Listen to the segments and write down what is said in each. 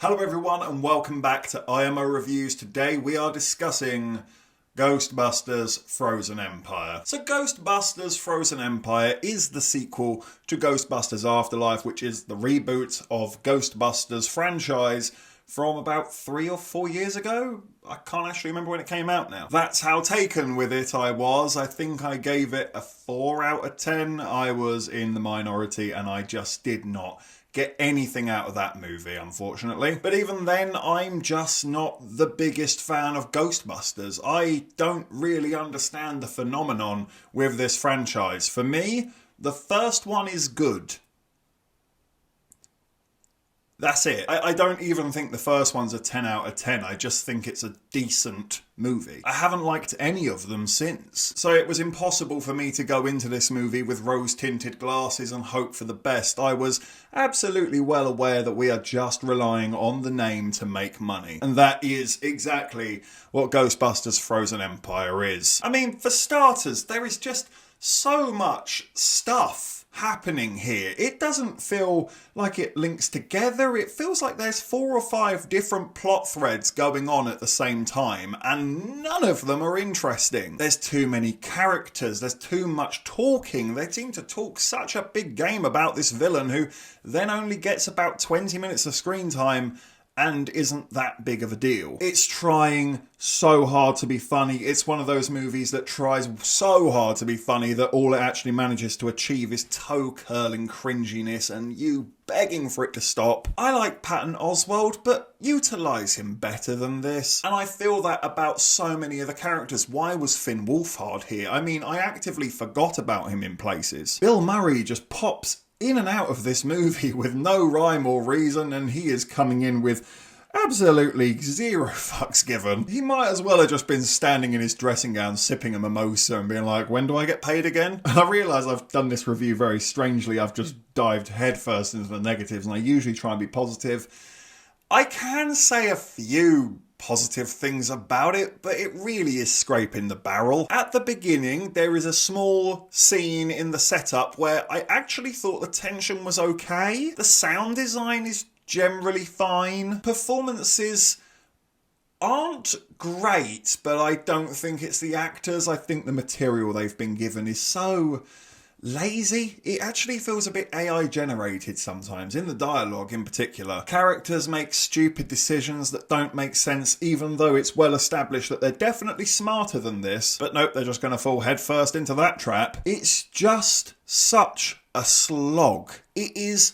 Hello everyone and welcome back to IMO Reviews. Today we are discussing Ghostbusters Frozen Empire. So Ghostbusters Frozen Empire is the sequel to Ghostbusters Afterlife, which is the reboot of Ghostbusters franchise from about 3 or 4 years ago. I can't actually remember when it came out now. That's how taken with it I was. I think I gave it a 4 out of 10. I was in the minority and I just did not get anything out of that movie, unfortunately. But even then, I'm just not the biggest fan of Ghostbusters. I don't really understand the phenomenon with this franchise. For me, the first one is good. That's it. I don't even think the first one's a 10 out of 10. I just think it's a decent movie. I haven't liked any of them since. So it was impossible for me to go into this movie with rose-tinted glasses and hope for the best. I was absolutely well aware that we are just relying on the name to make money. And that is exactly what Ghostbusters Frozen Empire is. I mean, for starters, there is just so much stuff happening here. It doesn't feel like it links together. It feels like there's 4 or 5 different plot threads going on at the same time, and none of them are interesting. There's too many characters, there's too much talking. They seem to talk such a big game about this villain who then only gets about 20 minutes of screen time and isn't that big of a deal. It's trying so hard to be funny. It's one of those movies that tries so hard to be funny that all it actually manages to achieve is toe-curling cringiness and you begging for it to stop. I like Patton Oswalt, but utilise him better than this. And I feel that about so many of the characters. Why was Finn Wolfhard here? I mean, I actively forgot about him in places. Bill Murray just pops in and out of this movie with no rhyme or reason, and he is coming in with absolutely zero fucks given. He might as well have just been standing in his dressing gown sipping a mimosa and being like, when do I get paid again? And I realise I've done this review very strangely. I've just dived headfirst into the negatives, and I usually try and be positive. I can say a few positive things about it, but it really is scraping the barrel. At the beginning, there is a small scene in the setup where I actually thought the tension was okay. The sound design is generally fine. Performances aren't great, but I don't think it's the actors. I think the material they've been given is so lazy. It actually feels a bit AI generated sometimes, in the dialogue in particular. Characters make stupid decisions that don't make sense, even though it's well established that they're definitely smarter than this. But nope, they're just going to fall headfirst into that trap. It's just such a slog. It is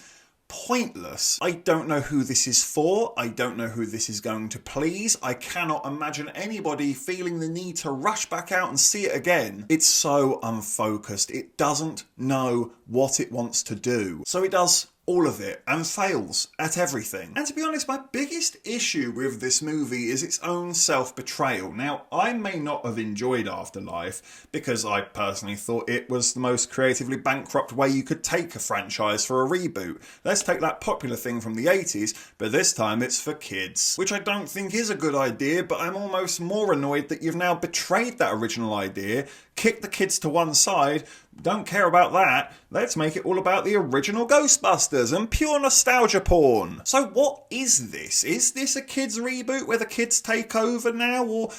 pointless. I don't know who this is for. I don't know who this is going to please. I cannot imagine anybody feeling the need to rush back out and see it again. It's so unfocused. It doesn't know what it wants to do. So it does all of it and fails at everything. And to be honest, my biggest issue with this movie is its own self-betrayal. Now, I may not have enjoyed Afterlife because I personally thought it was the most creatively bankrupt way you could take a franchise for a reboot. Let's take that popular thing from the 80s, but this time it's for kids, which I don't think is a good idea, but I'm almost more annoyed that you've now betrayed that original idea, kicked the kids to one side, don't care about that, let's make it all about the original Ghostbusters and pure nostalgia porn. So what is this? Is this a kids reboot where the kids take over now, or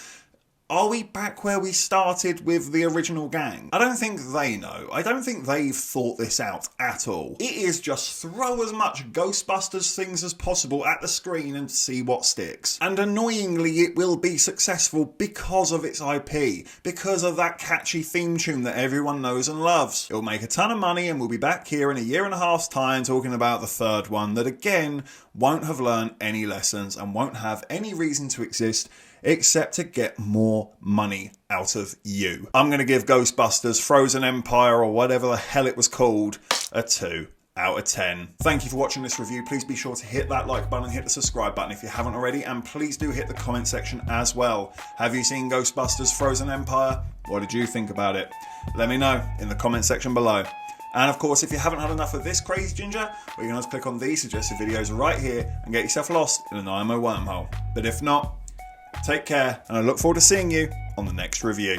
are we back where we started with the original gang? I don't think they know. I don't think they've thought this out at all. It is just throw as much Ghostbusters things as possible at the screen and see what sticks. And annoyingly, it will be successful because of its IP, because of that catchy theme tune that everyone knows and loves. It'll make a ton of money and we'll be back here in a year and a half's time talking about the third one that again won't have learned any lessons and won't have any reason to exist except to get more money out of you. I'm going to give Ghostbusters Frozen Empire, or whatever the hell it was called, a 2 out of 10. Thank you for watching this review. Please be sure to hit that like button and hit the subscribe button if you haven't already, and please do hit the comment section as well. Have you seen Ghostbusters Frozen Empire? What did you think about it? Let me know in the comment section below. And of course, if you haven't had enough of this crazy ginger, well, you can always click on these suggested videos right here and get yourself lost in an IMO wormhole. But if not, take care, and I look forward to seeing you on the next review.